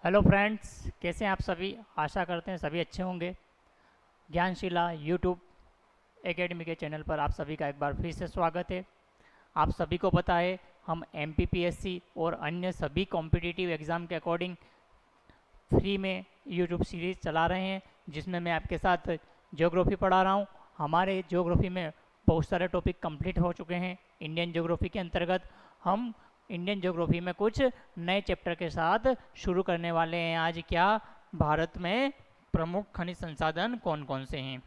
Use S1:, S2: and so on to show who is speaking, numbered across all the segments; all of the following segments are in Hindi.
S1: हेलो फ्रेंड्स, कैसे हैं आप सभी। आशा करते हैं सभी अच्छे होंगे। ज्ञानशिला यूट्यूब एकेडमी के चैनल पर आप सभी का एक बार फिर से स्वागत है। आप सभी को पता है हम एमपीपीएससी और अन्य सभी कॉम्पिटिटिव एग्ज़ाम के अकॉर्डिंग फ्री में यूट्यूब सीरीज़ चला रहे हैं, जिसमें मैं आपके साथ ज्योग्राफी पढ़ा रहा हूँ। हमारे ज्योग्राफी में बहुत सारे टॉपिक कंप्लीट हो चुके हैं। इंडियन ज्योग्राफी के अंतर्गत हम इंडियन ज्योग्राफी में कुछ नए चैप्टर के साथ शुरू करने वाले हैं। आज क्या, भारत में प्रमुख खनिज संसाधन कौन कौन से हैं।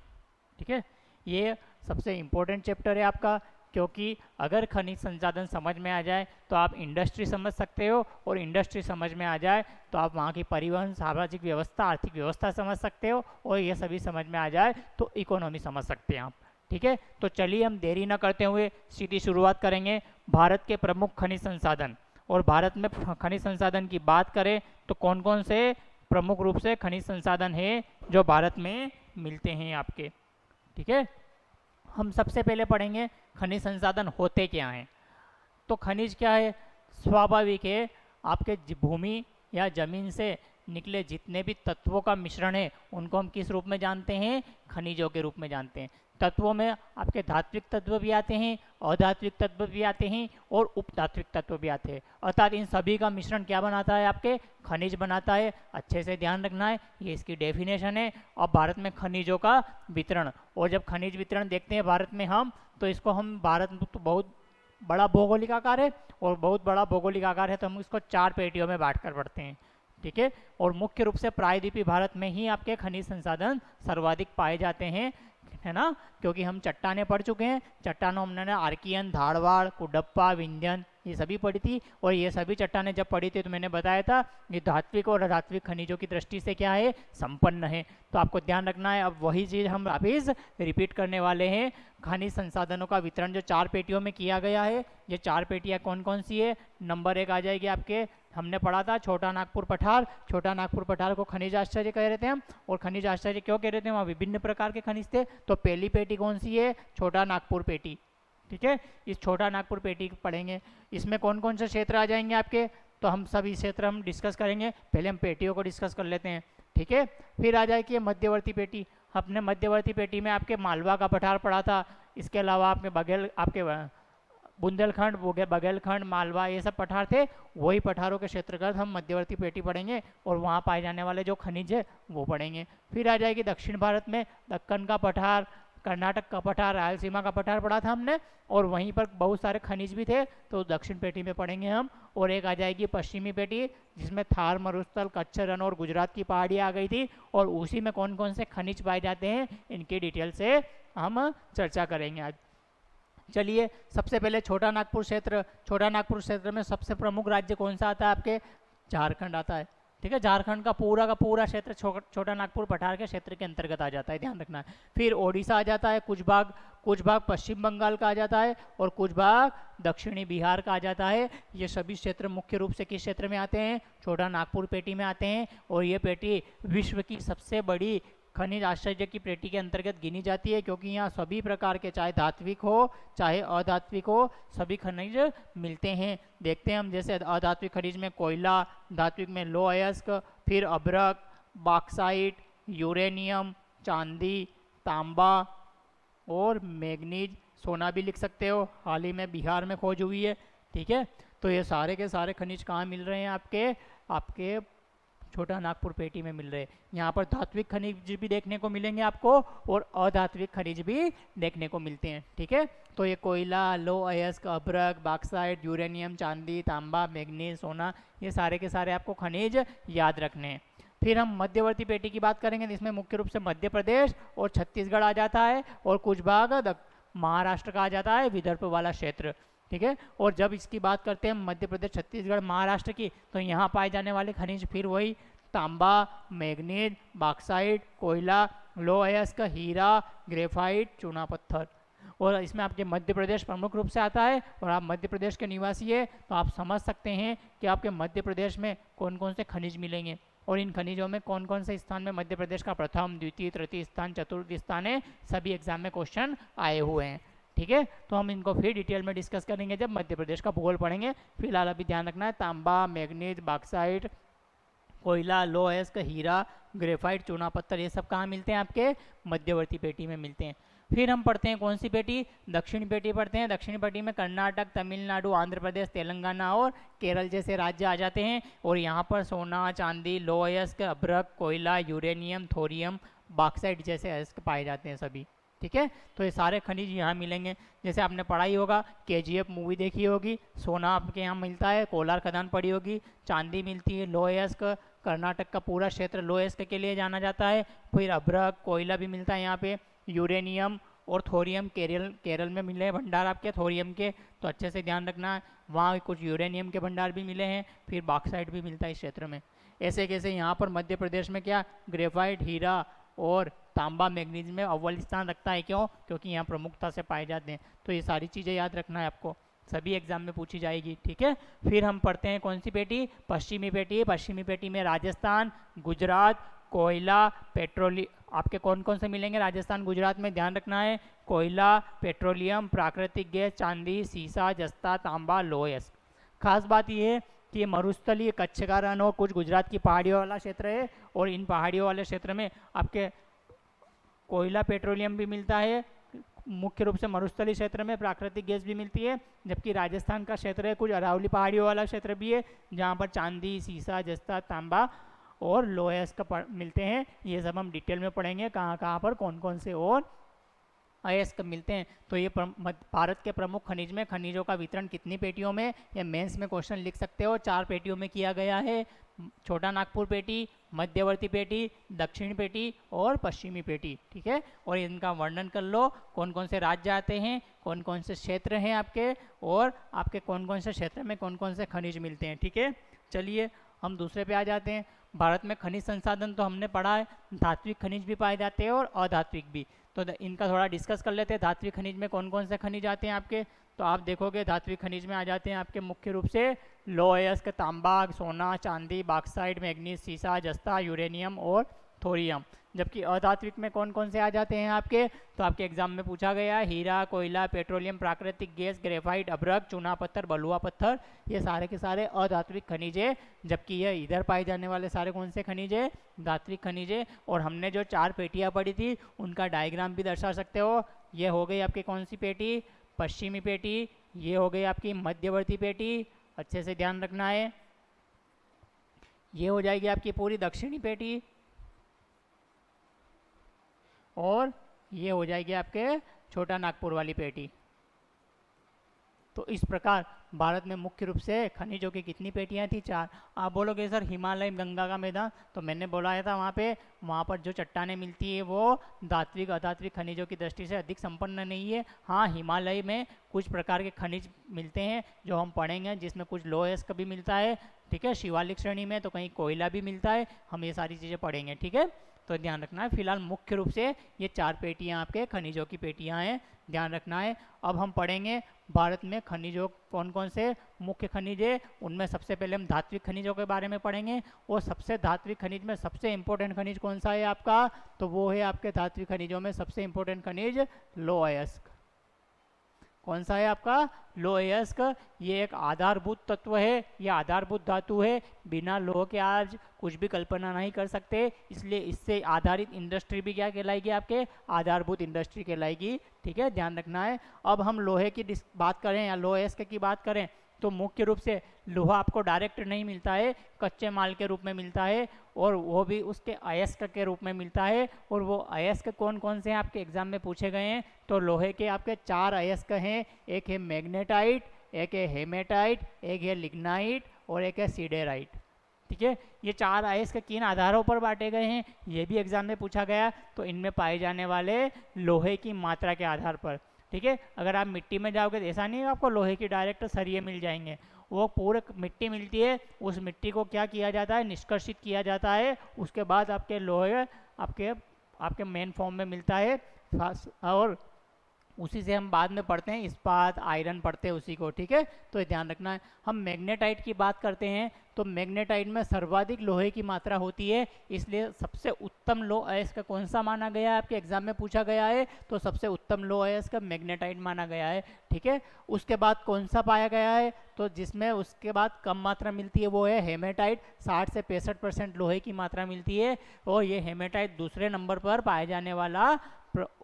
S1: ठीक है, ये सबसे इम्पोर्टेंट चैप्टर है आपका, क्योंकि अगर खनिज संसाधन समझ में आ जाए तो आप इंडस्ट्री समझ सकते हो, और इंडस्ट्री समझ में आ जाए तो आप वहाँ की परिवहन, सामाजिक व्यवस्था, आर्थिक व्यवस्था समझ सकते हो, और ये सभी समझ में आ जाए तो इकोनॉमी समझ सकते हैं आप। ठीक है, तो चलिए हम देरी न करते हुए सीधी शुरुआत करेंगे। भारत के प्रमुख खनिज संसाधन, और भारत में खनिज संसाधन की बात करें तो कौन कौन से प्रमुख रूप से खनिज संसाधन है जो भारत में मिलते हैं आपके। ठीक है, हम सबसे पहले पढ़ेंगे खनिज संसाधन होते क्या हैं। तो खनिज क्या है, स्वाभाविक है, आपके भूमि या जमीन से निकले जितने भी तत्वों का मिश्रण है उनको हम किस रूप में जानते हैं, खनिजों के रूप में जानते हैं। तत्वों में आपके धात्विक तत्व भी आते हैं, अधात्विक तत्व भी आते हैं, और उपधात्विक तत्व भी आते हैं। अर्थात इन सभी का मिश्रण क्या बनाता है, आपके खनिज बनाता है। अच्छे से ध्यान रखना है, ये इसकी डेफिनेशन है। अब भारत में खनिजों का वितरण, और जब खनिज वितरण देखते हैं भारत में हम, तो इसको हम, भारत में तो बहुत बड़ा भौगोलिक आकार है, और बहुत बड़ा भौगोलिक आकार है, तो हम इसको 4 पेटियों में बांट कर पढ़ते हैं। ठीक है, और मुख्य रूप से प्रायद्वीपीय भारत में ही आपके खनिज संसाधन सर्वाधिक पाए जाते हैं, है ना। क्योंकि हम चट्टानें पढ़ चुके हैं, चट्टानों हमने आर्कियन, धारवाड़, कुडप्पा, विंध्यन, ये सभी पढ़ी थी। और ये सभी चट्टानें जब पढ़ी थी तो मैंने बताया था ये धात्विक और अधात्विक खनिजों की दृष्टि से क्या है, संपन्न है। तो आपको ध्यान रखना है। अब वही चीज़ हम वापिस रिपीट करने वाले हैं। खनिज संसाधनों का वितरण जो 4 पेटियों में किया गया है, ये 4 पेटियाँ कौन कौन सी है। नंबर 1 आ जाएगी आपके, हमने पढ़ा था छोटा नागपुर पठार। छोटा नागपुर पठार को खनिज आश्चर्य कह रहे थे हम। और खनिज आश्चर्य क्यों कह रहे थे, वहाँ विभिन्न प्रकार के खनिज थे। तो पहली पेटी कौन सी है, छोटा नागपुर पेटी। ठीक है, इस छोटा नागपुर पेटी पढ़ेंगे। इसमें कौन कौन से क्षेत्र आ जाएंगे आपके, तो हम सभी क्षेत्र हम डिस्कस करेंगे। पहले हम पेटियों को डिस्कस कर लेते हैं। ठीक है, फिर आ जाएगी मध्यवर्ती पेटी। अपने मध्यवर्ती पेटी में आपके मालवा का पठार पड़ा था। इसके अलावा आपके बघेल, आपके बुंदेलखंड, बघेलखंड, मालवा, ये सब पठार थे। वही पठारों के क्षेत्रगत हम मध्यवर्ती पेटी पढ़ेंगे, और वहाँ पाए जाने वाले जो खनिज है वो पढ़ेंगे। फिर आ जाएगी दक्षिण भारत में दक्कन का पठार, कर्नाटक का पठार, रायलसीमा का पठार पढ़ा था हमने, और वहीं पर बहुत सारे खनिज भी थे, तो दक्षिण पेटी में पढ़ेंगे हम। और एक आ जाएगी पश्चिमी पेटी, जिसमें थार, मरुस्थल, कच्छ रण और गुजरात की पहाड़ियाँ आ गई थी, और उसी में कौन कौन से खनिज पाए जाते हैं इनकी डिटेल से हम चर्चा करेंगे आज। चलिए, सबसे पहले छोटा नागपुर क्षेत्र। छोटा नागपुर क्षेत्र में सबसे प्रमुख राज्य कौन सा आता है आपके, झारखंड आता है। ठीक है, झारखंड का पूरा क्षेत्र छोटा नागपुर पठार के क्षेत्र के अंतर्गत आ जाता है, ध्यान रखना है। फिर ओडिशा आ जाता है, कुछ भाग पश्चिम बंगाल का आ जाता है, और कुछ भाग दक्षिणी बिहार का आ जाता है। ये सभी क्षेत्र मुख्य रूप से किस क्षेत्र में आते हैं, छोटा नागपुर पेटी में आते हैं। और ये पेटी विश्व की सबसे बड़ी खनिज आश्चर्य की पेटी के अंतर्गत गिनी जाती है, क्योंकि यहाँ सभी प्रकार के, चाहे धात्विक हो चाहे अधात्विक हो, सभी खनिज मिलते हैं। देखते हैं हम, जैसे अधात्विक खनिज में कोयला, धात्विक में लौह अयस्क, फिर अभ्रक, बॉक्साइट, यूरेनियम, चांदी, तांबा और मैग्नीज, सोना भी लिख सकते हो, हाल ही में बिहार में खोज हुई है। ठीक है, तो ये सारे के सारे खनिज कहाँ मिल रहे हैं, आपके आपके छोटा नागपुर पेटी में मिल रहे हैं। यहाँ पर धात्विक खनिज भी देखने को मिलेंगे आपको, और अधात्विक खनिज भी देखने को मिलते हैं। ठीक है, तो ये कोयला, लौह अयस्क, अभ्रक, बॉक्साइट, यूरेनियम, चांदी, तांबा, मैग्नीज, सोना, ये सारे के सारे आपको खनिज याद रखने हैं। फिर हम मध्यवर्ती पेटी की बात करेंगे, जिसमें मुख्य रूप से मध्य प्रदेश और छत्तीसगढ़ आ जाता है, और कुछ भाग महाराष्ट्र का आ जाता है, विदर्भ वाला क्षेत्र। ठीक है, और जब इसकी बात करते हैं मध्य प्रदेश, छत्तीसगढ़, महाराष्ट्र की, तो यहाँ पाए जाने वाले खनिज फिर वही तांबा, मैग्नीज, बॉक्साइट, कोयला, लौह अयस्क, हीरा, ग्रेफाइट, चूना पत्थर। और इसमें आपके मध्य प्रदेश प्रमुख रूप से आता है, और आप मध्य प्रदेश के निवासी है तो आप समझ सकते हैं कि आपके मध्य प्रदेश में कौन कौन से खनिज मिलेंगे, और इन खनिजों में कौन कौन से स्थान में मध्य प्रदेश का प्रथम, द्वितीय, तृतीय स्थान, चतुर्थ स्थान है। सभी एग्जाम में क्वेश्चन आए हुए हैं। ठीक है, तो हम इनको फिर डिटेल में डिस्कस करेंगे जब मध्य प्रदेश का भूगोल पढ़ेंगे। फिलहाल अभी ध्यान रखना है, तांबा, मैग्नीज, बॉक्साइट, कोयला, लौह अयस्क, हीरा, ग्रेफाइट, चूना पत्थर, ये सब कहाँ मिलते हैं? आपके मध्यवर्ती पेटी में मिलते हैं। फिर हम पढ़ते हैं कौन सी पेटी? दक्षिणी पेटी पढ़ते हैं। दक्षिणी पेटी में कर्नाटक, तमिलनाडु, आंध्र प्रदेश, तेलंगाना और केरल जैसे राज्य आ जाते हैं। और यहाँ पर सोना, चांदी, लौह अयस्क, अभ्रक, कोयला, यूरेनियम, थोरियम, बॉक्साइट जैसे अयस्क पाए जाते हैं सभी। ठीक है, तो ये सारे खनिज यहाँ मिलेंगे। जैसे आपने पढ़ाई होगा, KGF मूवी देखी होगी, सोना आपके यहाँ मिलता है, कोलार खदान पड़ी होगी, चांदी मिलती है, लौह अयस्क, कर्नाटक का पूरा क्षेत्र लौह अयस्क के लिए जाना जाता है। फिर अभ्रक, कोयला भी मिलता है यहाँ पे, यूरेनियम और थोरियम केरल में मिले हैं भंडार आपके थोरियम के, तो अच्छे से ध्यान रखना। वहाँ कुछ यूरेनियम के भंडार भी मिले हैं। फिर बॉक्साइट भी मिलता है इस क्षेत्र में। ऐसे कैसे यहाँ पर मध्य प्रदेश में क्या ग्रेफाइट, हीरा और तांबा, मैग्नीज में अव्वल स्थान रखता है। क्यों? क्योंकि यहाँ प्रमुखता से पाए जाते हैं। तो ये सारी चीज़ें याद रखना है आपको, सभी एग्जाम में पूछी जाएगी। ठीक है, फिर हम पढ़ते हैं कौन सी पेटी? पश्चिमी पेटी। पश्चिमी पेटी में राजस्थान, गुजरात, कोयला, पेट्रोलियम आपके कौन कौन से मिलेंगे? राजस्थान, गुजरात में ध्यान रखना है, कोयला, पेट्रोलियम, प्राकृतिक गैस, चांदी, सीसा, जस्ता, तांबा, लौह अयस्क। खास बात यह है कि ये मरुस्थलीय कच्छ का रण और कुछ गुजरात की पहाड़ियों वाला क्षेत्र है। और इन पहाड़ियों वाले क्षेत्र में आपके कोयला, पेट्रोलियम भी मिलता है। मुख्य रूप से मरुस्थलीय क्षेत्र में प्राकृतिक गैस भी मिलती है। जबकि राजस्थान का क्षेत्र है, कुछ अरावली पहाड़ियों वाला क्षेत्र भी है, जहाँ पर चांदी, सीसा, जस्ता, तांबा और लौह अयस्क मिलते हैं। ये सब हम डिटेल में पढ़ेंगे, कहाँ कहाँ पर कौन कौन से और अयस्क मिलते हैं। तो ये भारत के प्रमुख खनिज में खनिजों का वितरण कितनी पेटियों में, या मेंस में क्वेश्चन लिख सकते हो, 4 पेटियों में किया गया है। छोटा नागपुर पेटी, मध्यवर्ती पेटी, दक्षिणी पेटी और पश्चिमी पेटी। ठीक है, और इनका वर्णन कर लो, कौन कौन से राज्य आते हैं, कौन कौन से क्षेत्र हैं आपके, और आपके कौन कौन से क्षेत्र में कौन कौन से खनिज मिलते हैं। ठीक है, चलिए हम दूसरे पे आ जाते हैं। भारत में खनिज संसाधन तो हमने पढ़ा है, धात्विक खनिज भी पाए जाते हैं और अधात्विक भी। तो इनका थोड़ा डिस्कस कर लेते हैं। धात्विक खनिज में कौन कौन से खनिज आते हैं आपके? तो आप देखोगे धात्विक खनिज में आ जाते हैं आपके मुख्य रूप से लौह अयस्क, तांबा, सोना, चांदी, बॉक्साइट, मैग्नीज, सीसा, जस्ता, यूरेनियम और थोरियम। जबकि अधात्विक में कौन कौन से आ जाते हैं आपके? तो आपके एग्जाम में पूछा गया है, हीरा, कोयला, पेट्रोलियम, प्राकृतिक गैस, ग्रेफाइट, अभ्रक, चूना पत्थर, बलुआ पत्थर, ये सारे के सारे अधात्विक खनिज है। जबकि ये इधर पाए जाने वाले सारे कौन से खनिज है? धात्विक खनिज है। और हमने जो 4 पेटियाँ पढ़ी थी उनका डायग्राम भी दर्शा सकते हो। ये हो गई आपकी कौन सी पेटी? पश्चिमी पेटी। ये हो गई आपकी मध्यवर्ती पेटी, अच्छे से ध्यान रखना है। ये हो जाएगी आपकी पूरी दक्षिणी पेटी, और ये हो जाएगी आपके छोटा नागपुर वाली पेटी। तो इस प्रकार भारत में मुख्य रूप से खनिजों की कितनी पेटियां थी? 4। आप बोलोगे सर हिमालय, गंगा का मैदान, तो मैंने बोलाया था वहाँ पर जो चट्टानें मिलती है वो धात्विक अधात्विक खनिजों की दृष्टि से अधिक संपन्न नहीं है। हाँ, हिमालय में कुछ प्रकार के खनिज मिलते हैं जो हम पढ़ेंगे, जिसमें कुछ लौह अयस्क भी मिलता है। ठीक है, शिवालिक श्रेणी में तो कहीं कोयला भी मिलता है, हम ये सारी चीज़ें पढ़ेंगे। ठीक है, तो ध्यान रखना है। फिलहाल मुख्य रूप से ये 4 पेटियां आपके खनिजों की पेटियां हैं, ध्यान रखना है। अब हम पढ़ेंगे भारत में खनिजों कौन कौन से मुख्य खनिज है। उनमें सबसे पहले हम धात्विक खनिजों के बारे में पढ़ेंगे। और सबसे धात्विक खनिज में सबसे इंपॉर्टेंट खनिज कौन सा है आपका? तो वो है आपके धात्विक खनिजों में सबसे इंपॉर्टेंट खनिज लौह अयस्क। कौन सा है आपका? लौह अयस्क। ये एक आधारभूत तत्व है, ये आधारभूत धातु है। बिना लौह के आज कुछ भी कल्पना नहीं कर सकते, इसलिए इससे आधारित इंडस्ट्री भी क्या कहलाएगी? आपके आधारभूत इंडस्ट्री कहलाएगी। ठीक है, ध्यान रखना है। अब हम लोहे की बात करें या लौह अयस्क की बात करें तो मुख्य रूप से लोहा आपको डायरेक्ट नहीं मिलता है, कच्चे माल के रूप में मिलता है, और वो भी उसके अयस्क के रूप में मिलता है। और वो अयस्क कौन कौन से हैं आपके एग्जाम में पूछे गए हैं? तो लोहे के आपके 4 अयस्क हैं। एक है मैग्नेटाइट, एक है हेमेटाइट, एक है लिग्नाइट और एक है सीडेराइट। ठीक है, ये 4 अयस्क किन आधारों पर बांटे गए हैं ये भी एग्जाम में पूछा गया। तो इनमें पाए जाने वाले लोहे की मात्रा के आधार पर। ठीक है, अगर आप मिट्टी में जाओगे तो ऐसा नहीं है आपको लोहे की डायरेक्ट सरिये मिल जाएंगे। वो पूरे मिट्टी मिलती है, उस मिट्टी को क्या किया जाता है? निष्कर्षित किया जाता है। उसके बाद आपके लोहे आपके मेन फॉर्म में मिलता है। और उसी से हम बाद में पढ़ते हैं, इस्पात आयरन पढ़ते हैं उसी को, ठीक है। तो ये ध्यान रखना है। हम मैग्नेटाइट की बात करते हैं तो मैग्नेटाइट में सर्वाधिक लोहे की मात्रा होती है, इसलिए सबसे उत्तम लो अयस्क कौन सा माना गया है, आपके एग्जाम में पूछा गया है, तो सबसे उत्तम लो अयस्क मैग्नेटाइट माना गया है, ठीक है। उसके बाद कौन सा पाया गया है, तो जिसमें उसके बाद कम मात्रा मिलती है वो है हेमेटाइट, 60 से 65% लोहे की मात्रा मिलती है, और ये हेमेटाइट दूसरे नंबर पर पाए जाने वाला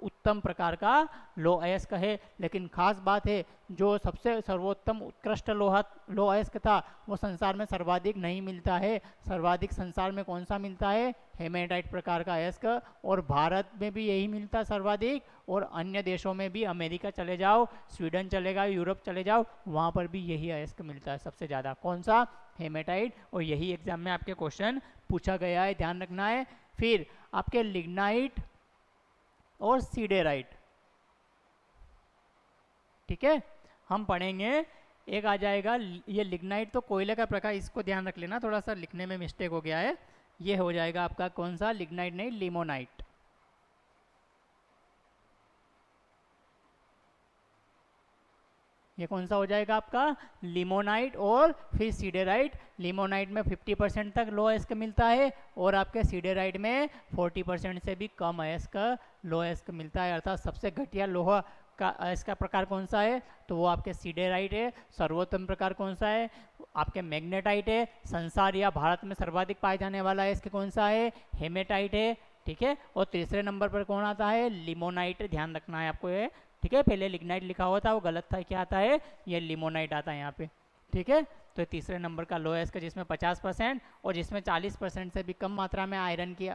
S1: उत्तम प्रकार का लो अयस्क है। लेकिन खास बात है, जो सबसे सर्वोत्तम उत्कृष्ट लो अयस्क था वो संसार में सर्वाधिक नहीं मिलता है। सर्वाधिक संसार में कौन सा मिलता है, हेमेटाइट प्रकार का अयस्क, और भारत में भी यही मिलता है सर्वाधिक, और अन्य देशों में भी, अमेरिका चले जाओ, स्वीडन चले जाओ, यूरोप चले जाओ, वहाँ पर भी यही अयस्क मिलता है सबसे ज़्यादा, कौन सा, हेमेटाइट। और यही एग्जाम में आपके क्वेश्चन पूछा गया है, ध्यान रखना है। फिर आपके लिग्नाइट और सीडेराइट, ठीक है, हम पढ़ेंगे। एक आ जाएगा ये लिग्नाइट, तो कोयले का प्रकार, इसको ध्यान रख लेना, थोड़ा सा लिखने में मिस्टेक हो गया है। ये हो जाएगा आपका कौन सा, लिग्नाइट नहीं, लिमोनाइट। ये कौन सा हो जाएगा आपका, लिमोनाइट और फिर सीडेराइट। लिमोनाइट में 50% तक लो अयस्क मिलता है, और आपके सीडेराइट में 40% से भी कम अयस्क लो अयस्क मिलता है। अर्थात सबसे घटिया लोहा का अयस्क प्रकार कौन सा है, तो वो आपके सीडेराइट है। सर्वोत्तम प्रकार कौन सा है, आपके मैग्नेटाइट है। संसार या भारत में सर्वाधिक पाए जाने वाला अयस्क कौन सा है, हेमेटाइट है, ठीक है। और तीसरे नंबर पर कौन आता है, लिमोनाइट, ध्यान रखना है आपको ये, ठीक है। पहले लिग्नाइट लिखा हुआ था वो गलत था, क्या आता है, ये लिमोनाइट आता है यहाँ पे, ठीक है। तो तीसरे नंबर का लो अयस्क जिसमें 50% और जिसमें 40% से भी कम मात्रा में आयरन की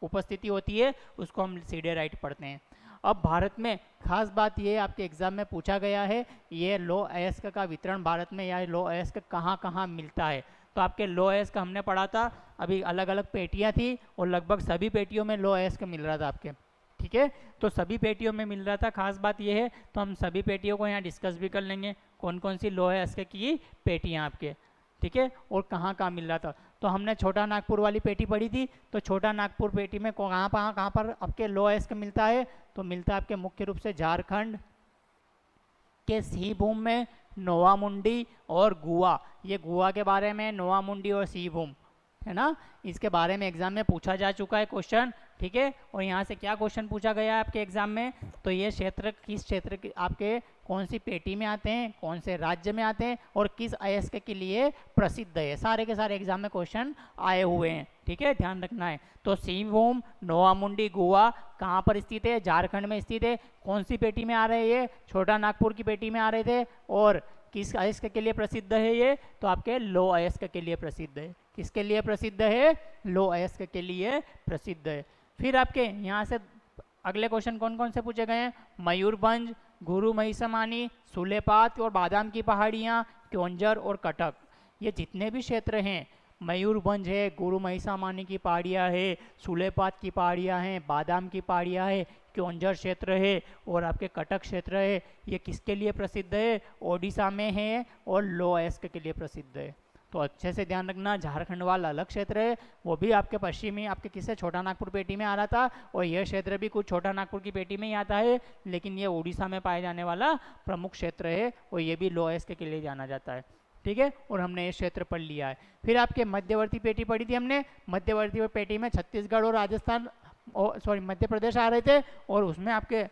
S1: उपस्थिति होती है, उसको हम सीडेराइट पढ़ते हैं। अब भारत में खास बात ये आपके एग्जाम में पूछा गया है, ये लो अयस्क का वितरण भारत में, या लो अयस्क कहाँ कहाँ मिलता है। तो आपके लो अयस्क हमने पढ़ा था, अभी अलग अलग पेटियाँ थी और लगभग सभी पेटियों में लो अयस्क मिल रहा था आपके, ठीक है। तो सभी पेटियों में मिल रहा था, खास बात यह है, तो हम सभी पेटियों को यहाँ डिस्कस भी कर लेंगे, कौन कौन सी लो अयस्क की पेटियाँ आपके, ठीक है, और कहाँ कहाँ मिल रहा था। तो हमने छोटा नागपुर वाली पेटी पढ़ी थी, तो छोटा नागपुर पेटी में कहाँ पर आपके लो अयस्क मिलता है, तो मिलता है आपके मुख्य रूप से झारखंड के सिंहभूम में, नोवामुंडी और गोवा। ये गोवा के बारे में, नोवामुंडी और सिंहभूम, है ना, इसके बारे में एग्जाम में पूछा जा चुका है क्वेश्चन, ठीक है। और यहाँ से क्या क्वेश्चन पूछा गया है आपके एग्जाम में, तो ये क्षेत्र किस क्षेत्र के आपके कौन सी पेटी में आते हैं, कौन से राज्य में आते हैं, और किस अयस्क के लिए प्रसिद्ध है, सारे के सारे एग्जाम में क्वेश्चन आए हुए हैं, ठीक है, ध्यान रखना है। तो सिंहभूम, नोवामुंडी, गोवा कहाँ पर स्थित है, झारखंड में स्थित है। कौन सी पेटी में आ रहे हैं, ये छोटा नागपुर की पेटी में आ रहे थे, और किस अयस्क के लिए प्रसिद्ध है ये, तो आपके लो अयस्क के लिए प्रसिद्ध है। किसके लिए प्रसिद्ध है, लो अयस्क के लिए प्रसिद्ध है। फिर आपके यहाँ से अगले क्वेश्चन कौन कौन से पूछे गए हैं, मयूरभंज, गुरु महिसमानी, सुलेपात और बादाम की पहाड़ियाँ, क्योंझर और कटक, ये जितने भी क्षेत्र हैं, मयूरभंज है, गुरु महिसामानी की पहाड़ियाँ है, सुलेपात की पहाड़ियाँ हैं, बादाम की पहाड़ियाँ है, क्योंझर क्षेत्र है और आपके कटक क्षेत्र है, ये किसके लिए प्रसिद्ध है, ओडिशा में है और लो अयस्क के लिए प्रसिद्ध है। तो अच्छे से ध्यान रखना, झारखंड वाला अलग क्षेत्र है, वो भी आपके पश्चिमी आपके किससे छोटा नागपुर पेटी में आ रहा था, और यह क्षेत्र भी कुछ छोटा नागपुर की पेटी में ही आता है, लेकिन ये उड़ीसा में पाए जाने वाला प्रमुख क्षेत्र है, और ये भी लो अयस्क के लिए जाना जाता है, ठीक है। और हमने ये क्षेत्र पढ़ लिया है। फिर आपके मध्यवर्ती पेटी पढ़ी थी हमने, मध्यवर्ती पेटी में छत्तीसगढ़ और राजस्थान, सॉरी मध्य प्रदेश आ रहे थे, और उसमें आपके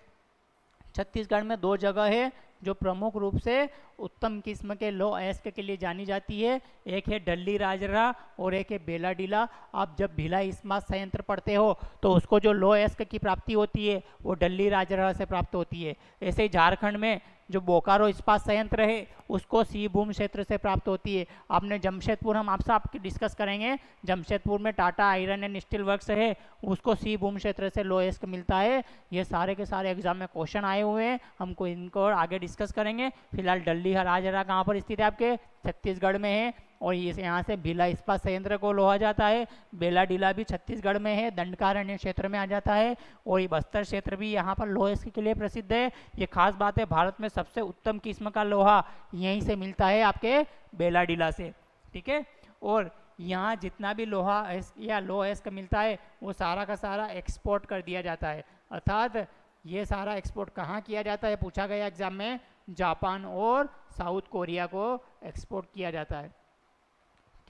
S1: छत्तीसगढ़ में दो जगह है जो प्रमुख रूप से उत्तम किस्म के लो अयस्क के लिए जानी जाती है, एक है डल्ली राजरा और एक है बेलाडीला। आप जब भिलाई इस्पात संयंत्र पढ़ते हो तो उसको जो लो अयस्क की प्राप्ति होती है वो डल्ली राजरा से प्राप्त होती है। ऐसे ही झारखंड में जो बोकारो इस्पात संयंत्र है उसको सिंहभूम क्षेत्र से प्राप्त होती है। आपने जमशेदपुर, हम आपसे आपकी डिस्कस करेंगे, जमशेदपुर में Tata iron and steel works है, उसको सिंहभूम क्षेत्र से लो अयस्क मिलता है। ये सारे के सारे एग्जाम में क्वेश्चन आए हुए हैं, हमको इनको आगे डिस्कस करेंगे। फिलहाल डल्ली राजरा कहाँ पर स्थित है, आपके छत्तीसगढ़ में है, और ये यहाँ से भिलाई इस्पात संयंत्र को लोहा जाता है। बेलाडीला भी छत्तीसगढ़ में है, दंडकारण्य क्षेत्र में आ जाता है, और ये बस्तर क्षेत्र भी यहाँ पर लोहे के लिए प्रसिद्ध है। ये खास बात है, भारत में सबसे उत्तम किस्म का लोहा यहीं से मिलता है, आपके बेलाडीला से, ठीक है। और यहाँ जितना भी लोहा या लो अयस्क मिलता है वो सारा का सारा एक्सपोर्ट कर दिया जाता है, अर्थात ये सारा एक्सपोर्ट कहाँ किया जाता है, पूछा गया एग्जाम में, जापान और साउथ कोरिया को एक्सपोर्ट किया जाता है।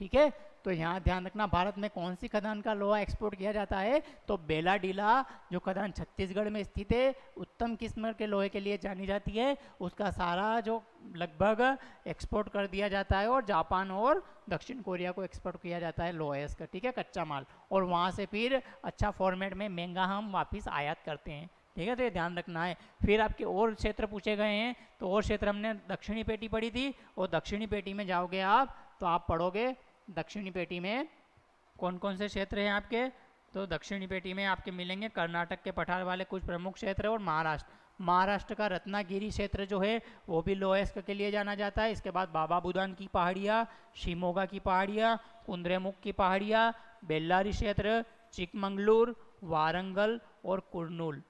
S1: ठीक है, तो यहाँ ध्यान रखना भारत में कौन सी खदान का लोहा एक्सपोर्ट किया जाता है, तो बेलाडीला जो खदान छत्तीसगढ़ में स्थित है, उत्तम किस्म के लोहे के लिए जानी जाती है, उसका सारा जो लगभग एक्सपोर्ट कर दिया जाता है और जापान और दक्षिण कोरिया को एक्सपोर्ट किया जाता है लोहे का, ठीक है, कच्चा माल, और वहाँ से फिर अच्छा फॉर्मेट में महंगा हम वापस आयात करते हैं। ठीक है, तो ये ध्यान रखना है। फिर आपके और क्षेत्र पूछे गए हैं, तो और क्षेत्र हमने दक्षिणी पेटी पढ़ी थी, और दक्षिणी पेटी में जाओगे आप तो आप पढ़ोगे दक्षिणी पेटी में कौन कौन से क्षेत्र हैं आपके, तो दक्षिणी पेटी में आपके मिलेंगे कर्नाटक के पठार वाले कुछ प्रमुख क्षेत्र और महाराष्ट्र का रत्नागिरी क्षेत्र जो है वो भी लोहेस्क के लिए जाना जाता है। इसके बाद बाबा बुदान की पहाड़ियाँ, शिमोगा की पहाड़ियाँ, कुंद्रेमुख की पहाड़ियाँ, बेल्लारी क्षेत्र, चिकमंगलूर, वारंगल और कुर्नूल,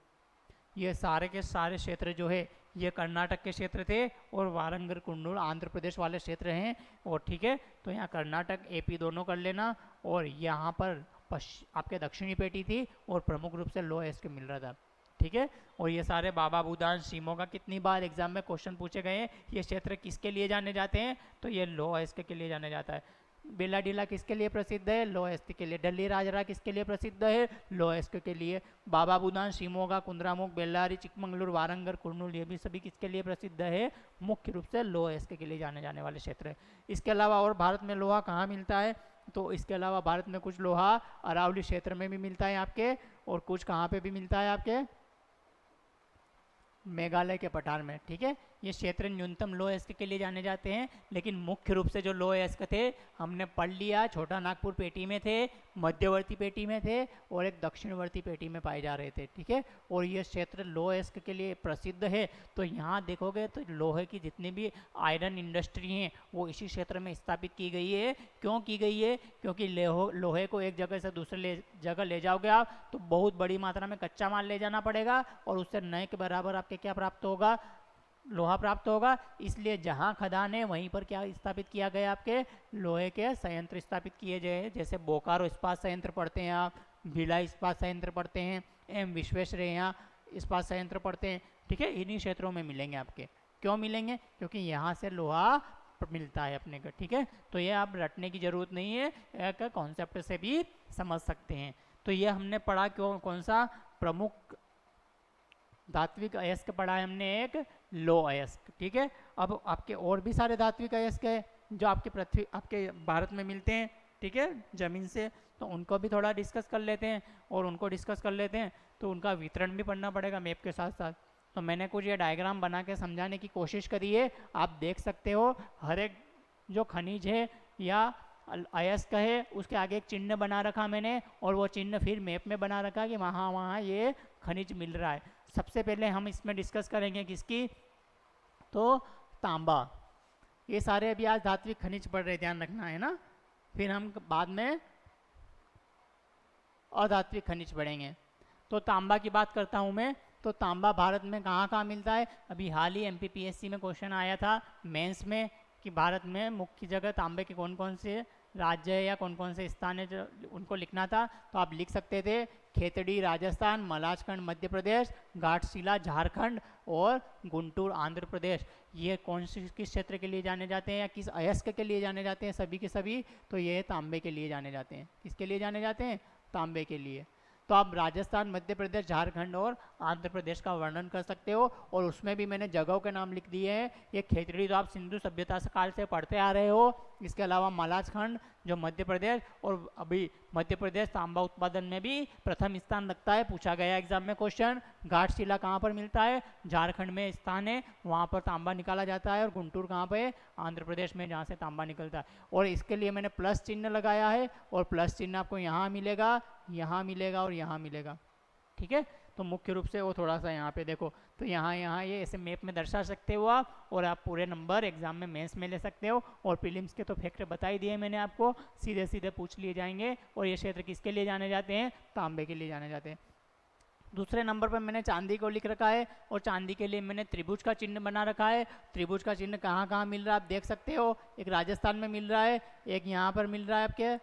S1: ये सारे के सारे क्षेत्र जो है ये कर्नाटक के क्षेत्र थे, और वारंगल कुर्नूल आंध्र प्रदेश वाले क्षेत्र हैं। और ठीक है, तो यहाँ कर्नाटक एपी दोनों कर लेना, और यहाँ पर आपके दक्षिणी पेटी थी और प्रमुख रूप से लोहेस्क मिल रहा था। ठीक है, और ये सारे बाबा बुदान, शिमोगा कितनी बार एग्जाम में क्वेश्चन पूछे गए हैं, ये क्षेत्र किसके लिए जाने जाते हैं, तो ये लोहेस्क के लिए जाने जाता है। बेलाडीला किसके लिए प्रसिद्ध है, लोहेस्क के लिए। डल्ली राजरा किसके लिए प्रसिद्ध है, लोहेस्क के लिए। बाबा बुदान, शिमोगा, कुंद्रामुख, बेल्लारी, चिकमंगलूर, वारंगल, कुर्नूल, ये भी सभी किसके लिए प्रसिद्ध है, मुख्य रूप से लोहेस्क के लिए जाने जाने वाले क्षेत्र है। इसके अलावा और भारत में लोहा कहाँ मिलता है, तो इसके अलावा भारत में कुछ लोहा अरावली क्षेत्र में भी मिलता है आपके, और कुछ कहाँ पे भी मिलता है आपके, मेघालय के पठार में। ठीक है, ये क्षेत्र न्यूनतम लोहेस्क के लिए जाने जाते हैं, लेकिन मुख्य रूप से जो लोहेस्क थे हमने पढ़ लिया, छोटा नागपुर पेटी में थे, मध्यवर्ती पेटी में थे, और एक दक्षिणवर्ती पेटी में पाए जा रहे थे। ठीक है, और ये क्षेत्र लोहेस्क के लिए प्रसिद्ध है। तो यहाँ देखोगे तो लोहे की जितनी भी आयरन इंडस्ट्री हैं वो इसी क्षेत्र में स्थापित की गई है। क्यों की गई है, क्योंकि लोहे को एक जगह से दूसरे जगह ले जाओगे आप तो बहुत बड़ी मात्रा में कच्चा माल ले जाना पड़ेगा, और उससे नए के बराबर आपके क्या प्राप्त होगा, लोहा प्राप्त होगा। इसलिए जहां खदान है वहीं पर क्या स्थापित किया गया, आपके लोहे के संयंत्र स्थापित किए गए, जैसे बोकारो इस्पात संयंत्र पढ़ते हैं आप, भिलाई इस्पात संयंत्र पढ़ते हैं, एम विश्वेश्वरैया इस्पात संयंत्र पढ़ते हैं। ठीक है, इन्हीं क्षेत्रों में मिलेंगे आपके। क्यों मिलेंगे, क्योंकि यहाँ से लोहा मिलता है अपने को। ठीक है, तो ये आप रटने की जरूरत नहीं है, एक कॉन्सेप्ट से भी समझ सकते हैं। तो ये हमने पढ़ा क्यों, कौन सा प्रमुख धात्विक अयस्क पढ़ा है हमने, एक लो अयस्क। ठीक है, अब आपके और भी सारे धात्विक अयस्क है जो आपके पृथ्वी आपके भारत में मिलते हैं। ठीक है, जमीन से, तो उनको भी थोड़ा डिस्कस कर लेते हैं, और उनको डिस्कस कर लेते हैं तो उनका वितरण भी पढ़ना पड़ेगा मैप के साथ साथ। तो मैंने कुछ ये डायग्राम बना के समझाने की कोशिश करी है, आप देख सकते हो। हर एक जो खनिज है या अयस्क है उसके आगे एक चिन्ह बना रखा मैंने, और वो चिन्ह फिर मैप में बना रखा कि वहाँ वहाँ ये खनिज मिल रहा है। सबसे पहले हम इसमें डिस्कस करेंगे किसकी, तो तांबा। ये सारे अभी आज धात्विक खनिज पढ़ रहे, ध्यान रखना है ना, फिर हम बाद में अधात्विक खनिज पढ़ेंगे। तो तांबा की बात करता हूँ मैं, तो तांबा भारत में कहाँ कहाँ मिलता है। अभी हाल ही MPPSC में क्वेश्चन आया था मेंस में कि भारत में मुख्य जगह तांबे के कौन कौन से राज्य है या कौन कौन से स्थान है, जो उनको लिखना था। तो आप लिख सकते थे खेतड़ी राजस्थान, मलाजखंड मध्य प्रदेश, घाटशिला झारखंड और गुंटूर आंध्र प्रदेश। ये कौन से किस क्षेत्र के लिए जाने जाते हैं या किस अयस्क के लिए जाने जाते हैं, सभी के सभी तो ये तांबे के लिए जाने जाते हैं। किसके लिए जाने जाते हैं, तांबे के लिए। तो आप राजस्थान, मध्य प्रदेश, झारखंड और आंध्र प्रदेश का वर्णन कर सकते हो, और उसमें भी मैंने जगहों के नाम लिख दिए हैं। ये खेतड़ी तो आप सिंधु सभ्यता से काल से पढ़ते आ रहे हो। इसके अलावा मलाजखंड जो मध्य प्रदेश, और अभी मध्य प्रदेश तांबा उत्पादन में भी प्रथम स्थान रखता है, पूछा गया एग्जाम में क्वेश्चन। घाटशिला कहाँ पर मिलता है, झारखंड में स्थान है, वहाँ पर तांबा निकाला जाता है। और गुंटूर कहाँ पे, आंध्र प्रदेश में, जहाँ से तांबा निकलता है। और इसके लिए मैंने प्लस चिन्ह लगाया है, और प्लस चिन्ह आपको यहाँ मिलेगा, यहाँ मिलेगा और यहाँ मिलेगा। ठीक है, तो मुख्य रूप से वो थोड़ा सा यहाँ पे देखो, तो यहाँ ये ऐसे मैप में दर्शा सकते हो आप, और आप पूरे नंबर एग्जाम में मेंस में ले सकते हो। और प्रीलिम्स के तो फैक्टर बता ही दिए मैंने आपको, सीधे सीधे पूछ लिए जाएंगे। और ये क्षेत्र किसके लिए जाने जाते हैं, तांबे के लिए जाने जाते हैं। दूसरे नंबर पर मैंने चांदी को लिख रखा है, और चांदी के लिए मैंने त्रिभुज का चिन्ह बना रखा है। त्रिभुज का चिन्ह कहाँ कहाँ मिल रहा है आप देख सकते हो, एक राजस्थान में मिल रहा है, एक यहाँ पर मिल रहा है आपके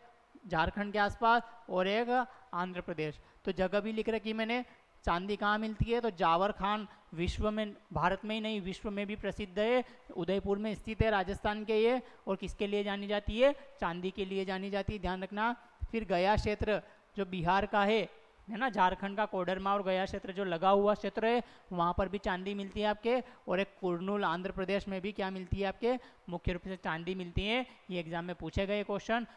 S1: झारखंड के आसपास, और एक आंध्र प्रदेश। तो जगह भी लिख रखी मैंने, चांदी कहाँ मिलती है, तो जावर खान विश्व में, भारत में ही नहीं विश्व में भी प्रसिद्ध है, उदयपुर में स्थित है राजस्थान के ये, और किसके लिए जानी जाती है, चांदी के लिए जानी जाती है, ध्यान रखना। फिर गया क्षेत्र जो बिहार का है ना, झारखंड का कोडरमा और गया क्षेत्र जो लगा हुआ क्षेत्र है, वहाँ पर भी चांदी मिलती है आपके। और एक कुर्नूल आंध्र प्रदेश में भी क्या मिलती है आपके, मुख्य रूप से चांदी मिलती है। ये एग्जाम में पूछे गए क्वेश्चन।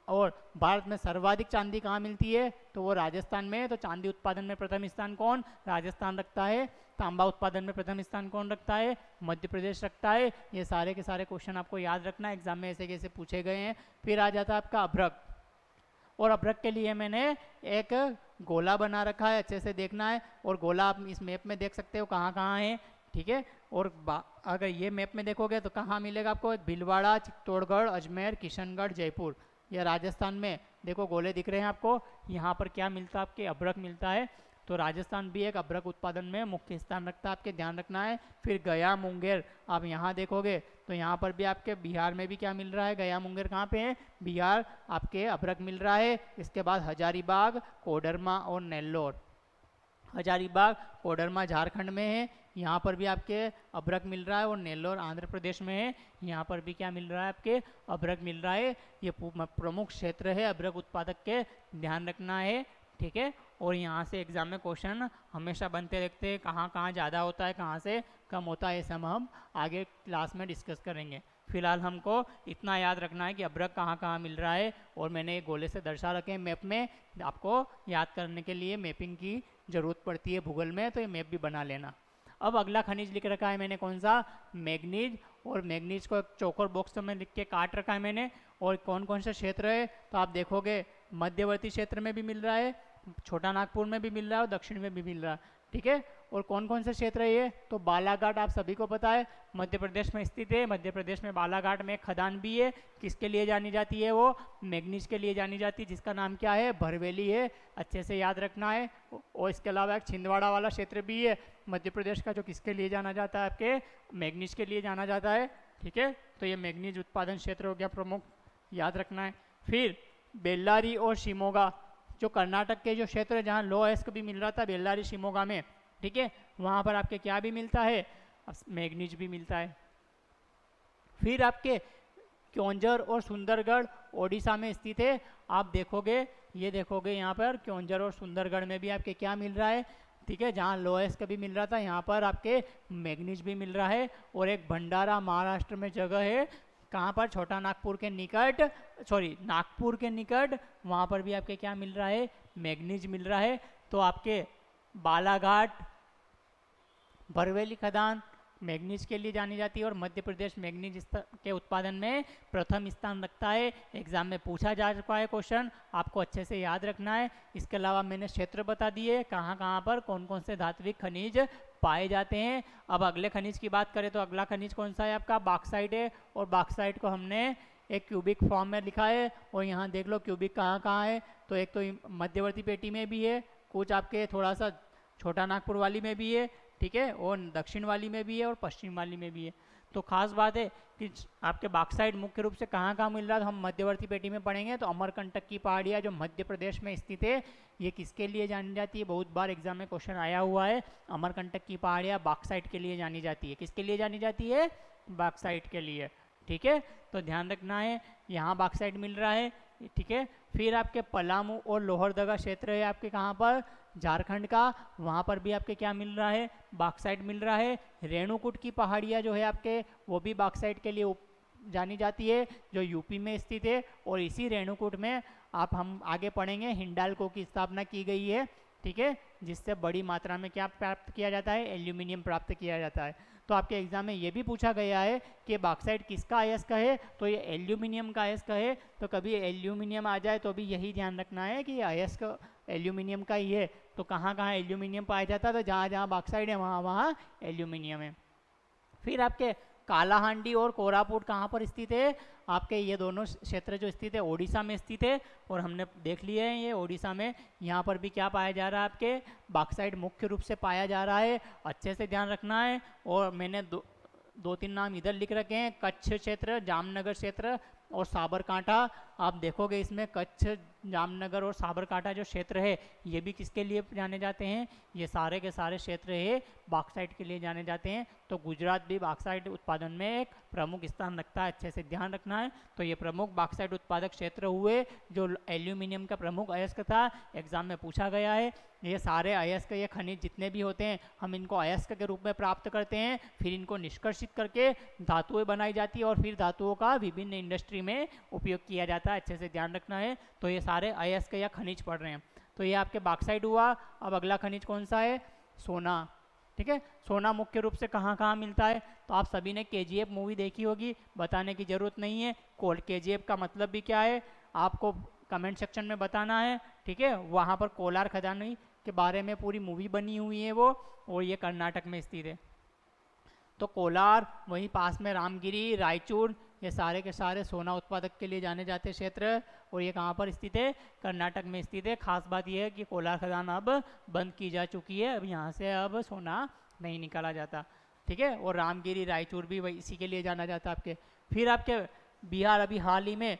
S1: और भारत में सर्वाधिक चांदी कहाँ मिलती है, तो वो राजस्थान में है। तो चांदी उत्पादन में प्रथम स्थान कौन, राजस्थान रखता है। तांबा उत्पादन में प्रथम स्थान कौन रखता है, मध्य प्रदेश रखता है। ये सारे के सारे क्वेश्चन आपको याद रखना, एग्जाम में ऐसे कैसे पूछे गए हैं। फिर आ जाता है आपका अभ्रक, और अभ्रक के लिए मैंने एक गोला बना रखा है, अच्छे से देखना है। और गोला आप इस मैप में देख सकते हो कहाँ कहाँ है, ठीक है। और अगर ये मैप में देखोगे तो कहाँ मिलेगा आपको, भीलवाड़ा, चित्तौड़गढ़, अजमेर, किशनगढ़, जयपुर, या राजस्थान में देखो गोले दिख रहे हैं आपको। यहाँ पर क्या मिलता है आपके, अभ्रक मिलता है। तो राजस्थान भी एक अभ्रक उत्पादन में मुख्य स्थान रखता है, आपके ध्यान रखना है। फिर गया मुंगेर, आप यहाँ देखोगे तो यहाँ पर भी आपके बिहार में भी क्या मिल रहा है, गया मुंगेर कहाँ पे है, बिहार, आपके अभ्रक मिल रहा है। इसके बाद हजारीबाग, कोडरमा और नेल्लोर। हजारीबाग कोडरमा झारखंड में है, यहाँ पर भी आपके अभ्रक मिल रहा है। और नेल्लोर आंध्र प्रदेश में है, यहाँ पर भी क्या मिल रहा है आपके, अभ्रक मिल रहा है। ये प्रमुख क्षेत्र है अभ्रक उत्पादक के, ध्यान रखना है, ठीक है। और यहाँ से एग्जाम में क्वेश्चन हमेशा बनते रहते हैं, कहाँ कहाँ ज़्यादा होता है, कहाँ से कम होता है, ये सब हम आगे क्लास में डिस्कस करेंगे। फिलहाल हमको इतना याद रखना है कि अभ्रक कहाँ कहाँ मिल रहा है, और मैंने गोले से दर्शा रखे हैं मैप में। आपको याद करने के लिए मैपिंग की ज़रूरत पड़ती है भूगोल में, तो ये मैप भी बना लेना। अब अगला खनिज लिख रखा है मैंने, कौन सा, मैग्नीज। और मैग्नीज को एक चौकोर बॉक्स में लिख के काट रखा है मैंने। और कौन कौन से क्षेत्र है, तो आप देखोगे मध्यवर्ती क्षेत्र में भी मिल रहा है, छोटा नागपुर में भी मिल रहा है, और दक्षिण में भी मिल रहा है, ठीक है। और कौन कौन से क्षेत्र है ये, तो बालाघाट आप सभी को पता है मध्य प्रदेश में स्थित है। मध्य प्रदेश में बालाघाट में एक खदान भी है, किसके लिए जानी जाती है, वो मैग्नीज के लिए जानी जाती है, जिसका नाम क्या है, भरवेली है, अच्छे से याद रखना है। और इसके अलावा एक छिंदवाड़ा वाला क्षेत्र भी है मध्य प्रदेश का, जो किसके लिए जाना जाता है, आपके मैग्नीज के लिए जाना जाता है, ठीक है। तो ये मैग्नीज उत्पादन क्षेत्र हो गया प्रमुख, याद रखना है। फिर बेल्लारी और शिमोगा, जो कर्नाटक के जो क्षेत्र है जहाँ लो अयस्क भी मिल रहा था बेल्लारी शिमोगा में, ठीक है, वहाँ पर आपके क्या भी मिलता है, मैग्नीज भी मिलता है। फिर आपके क्योंझर और सुंदरगढ़ ओडिशा में स्थित है। आप देखोगे, ये देखोगे यहाँ पर क्योंझर और सुंदरगढ़ में भी आपके क्या मिल रहा है, ठीक है, जहाँ लोएस का भी मिल रहा था यहाँ पर आपके मैग्नीज भी मिल रहा है। और एक भंडारा महाराष्ट्र में जगह है, कहाँ पर, छोटा नागपुर के निकट, नागपुर के निकट, वहाँ पर भी आपके क्या मिल रहा है, मैग्नीज मिल रहा है। तो आपके बालाघाट, भरवेली खदान मैग्नीज के लिए जानी जाती है, और मध्य प्रदेश मैग्नीज के उत्पादन में प्रथम स्थान रखता है। एग्जाम में पूछा जा चुका है क्वेश्चन, आपको अच्छे से याद रखना है। इसके अलावा मैंने क्षेत्र बता दिए, कहाँ कहाँ पर कौन कौन से धात्विक खनिज पाए जाते हैं। अब अगले खनिज की बात करें तो अगला खनिज कौन सा है आपका, बॉक्साइट है। और बॉक्साइट को हमने एक क्यूबिक फॉर्म में लिखा है, और यहाँ देख लो क्यूबिक कहाँ कहाँ है, तो एक तो मध्यवर्ती पेटी में भी है, कुछ आपके थोड़ा सा छोटा नागपुर वाली में भी है, ठीक है, और दक्षिण वाली में भी है, और पश्चिम वाली में भी है। तो खास बात है कि आपके बॉक्साइट मुख्य रूप से कहाँ कहाँ मिल रहा है, तो हम मध्यवर्ती पेटी में पढ़ेंगे। तो अमरकंटक की पहाड़ियाँ जो मध्य प्रदेश में स्थित है, ये किसके लिए जानी जाती है, बहुत बार एग्जाम में क्वेश्चन आया हुआ है। अमरकंटक की पहाड़ियाँ बॉक्साइट के लिए जानी जाती है, किसके लिए जानी जाती है, बॉक्साइट के लिए, ठीक है। तो ध्यान रखना है, यहाँ बॉक्साइट मिल रहा है, ठीक है। फिर आपके पलामू और लोहरदगा क्षेत्र है आपके कहाँ पर, झारखंड का, वहाँ पर भी आपके क्या मिल रहा है, बॉक्साइट मिल रहा है। रेणुकूट की पहाड़ियाँ जो है आपके, वो भी बॉक्साइट के लिए जानी जाती है, जो यूपी में स्थित है। और इसी रेणुकूट में हम आगे पढ़ेंगे हिंडाल्को की स्थापना की गई है, ठीक है, जिससे बड़ी मात्रा में क्या प्राप्त किया जाता है, एल्यूमिनियम प्राप्त किया जाता है। तो आपके एग्जाम में ये भी पूछा गया है कि बॉक्साइट किसका अयस्क है, तो ये एल्यूमिनियम का अयस्क है। तो कभी एल्यूमिनियम आ जाए तो भी यही ध्यान रखना है कि अयस्क एल्यूमिनियम का ही है। तो कहाँ कहाँ एल्यूमिनियम पाया जाता है, तो जहाँ जहाँ बॉक्साइट है वहाँ वहाँ एल्यूमिनियम है। फिर आपके कालाहांडी और कोरापुट कहाँ पर स्थित है, आपके ये दोनों क्षेत्र जो स्थित है ओडिशा में स्थित है। और हमने देख लिए हैं ये ओडिशा में, यहाँ पर भी क्या पाया जा रहा है, आपके बॉक्साइट मुख्य रूप से पाया जा रहा है, अच्छे से ध्यान रखना है। और मैंने दो तीन नाम इधर लिख रखे हैं, कच्छ क्षेत्र, जामनगर क्षेत्र और साबरकांठा। आप देखोगे इसमें कच्छ जामनगर और साबरकांठा जो क्षेत्र है ये भी किसके लिए जाने जाते हैं, ये सारे के सारे क्षेत्र है बॉक्साइट के लिए जाने जाते हैं। तो गुजरात भी बॉक्साइट उत्पादन में एक प्रमुख स्थान रखता है, अच्छे से ध्यान रखना है। तो ये प्रमुख बॉक्साइट उत्पादक क्षेत्र हुए। जो एल्यूमिनियम का प्रमुख अयस्क था, एग्जाम में पूछा गया है। ये सारे अयस्क, ये खनिज जितने भी होते हैं हम इनको अयस्क के रूप में प्राप्त करते हैं, फिर इनको निष्कर्षित करके धातुएं बनाई जाती है और फिर धातुओं का विभिन्न इंडस्ट्री में उपयोग किया जाता है, अच्छे से ध्यान रखना है। तो ये सारे अयस्क या खनिज पढ़ रहे हैं। तो ये आपके बॉक्साइट हुआ। अब अगला खनिज कौन सा है, सोना। ठीक है, सोना मुख्य रूप से कहाँ कहाँ मिलता है, तो आप सभी ने KGF मूवी देखी होगी, बताने की जरूरत नहीं है। KGF का मतलब भी क्या है आपको कमेंट सेक्शन में बताना है। ठीक है, वहाँ पर कोलार खदानी के बारे में पूरी मूवी बनी हुई है वो, और ये कर्नाटक में स्थित है। तो कोलार, वहीं पास में रामगिरी, रायचूर, ये सारे के सारे सोना उत्पादक के लिए जाने जाते क्षेत्र। और ये कहाँ पर स्थित है, कर्नाटक में स्थित है। खास बात यह है कि कोलार खदान अब बंद की जा चुकी है, अब यहाँ से अब सोना नहीं निकाला जाता। ठीक है, और रामगिरी, रायचूर भी वही इसी के लिए जाना जाता है आपके। फिर आपके बिहार, अभी हाल ही में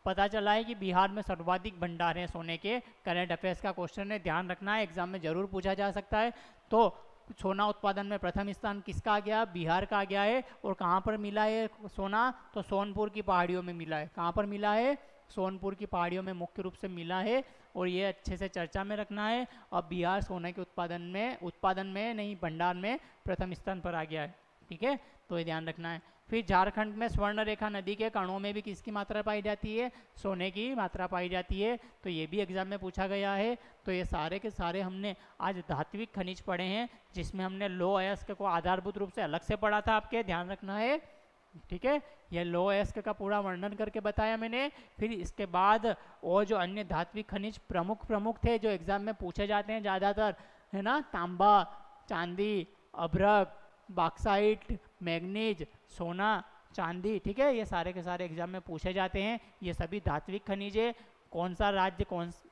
S1: पता चला है कि बिहार में सर्वाधिक भंडार हैं सोने के। करंट अफेयर्स का क्वेश्चन है, ध्यान रखना है, एग्जाम में जरूर पूछा जा सकता है। तो सोना उत्पादन में प्रथम स्थान किसका आ गया, बिहार का आ गया है। और कहाँ पर मिला है सोना, तो सोनपुर की पहाड़ियों में मिला है। कहाँ पर मिला है, सोनपुर की पहाड़ियों में मुख्य रूप से मिला है। और ये अच्छे से चर्चा में रखना है। और बिहार सोने के उत्पादन में नहीं, भंडार में प्रथम स्थान पर आ गया है। ठीक है, तो ये ध्यान रखना है। फिर झारखंड में स्वर्ण रेखा नदी के कणों में भी किसकी मात्रा पाई जाती है, सोने की मात्रा पाई जाती है। तो ये भी एग्जाम में पूछा गया है। तो ये सारे के सारे हमने आज धात्विक खनिज पढ़े हैं, जिसमें हमने लो अयस्क को आधारभूत रूप से अलग से पढ़ा था, आपके ध्यान रखना है। ठीक है, ये लो अयस्क का पूरा वर्णन करके बताया मैंने। फिर इसके बाद और जो अन्य धात्विक खनिज प्रमुख थे जो एग्जाम में पूछे जाते हैं ज़्यादातर, है ना, तांबा, चांदी, अभ्रक, बॉक्साइट, मैग्नीज, सोना, चांदी। ठीक है, ये सारे के सारे एग्जाम में पूछे जाते हैं। ये सभी धात्विक खनिज है। कौन सा राज्य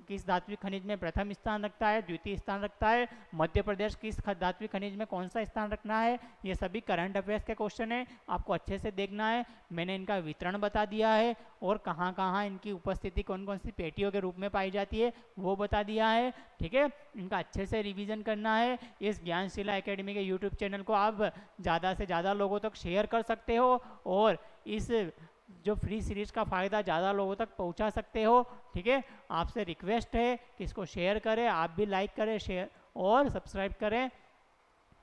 S1: किस धात्विक खनिज में प्रथम स्थान रखता है, द्वितीय स्थान रखता है, मध्य प्रदेश किस धात्विक खनिज में कौन सा स्थान रखना है, ये सभी करंट अफेयर्स के क्वेश्चन है, आपको अच्छे से देखना है। मैंने इनका वितरण बता दिया है और कहाँ कहाँ इनकी उपस्थिति कौन कौन सी पेटियों के रूप में पाई जाती है वो बता दिया है। ठीक है, इनका अच्छे से रिवीजन करना है। इस ज्ञानशिला एकेडमी के यूट्यूब चैनल को आप ज़्यादा से ज़्यादा लोगों तक शेयर कर सकते हो और इस जो फ्री सीरीज का फ़ायदा ज़्यादा लोगों तक पहुंचा सकते हो। ठीक है, आपसे रिक्वेस्ट है कि इसको शेयर करें, आप भी लाइक करें, शेयर और सब्सक्राइब करें।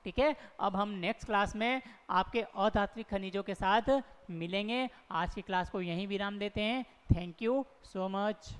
S1: ठीक है, अब हम नेक्स्ट क्लास में आपके अधात्विक खनिजों के साथ मिलेंगे। आज की क्लास को यहीं विराम देते हैं। Thank you so much.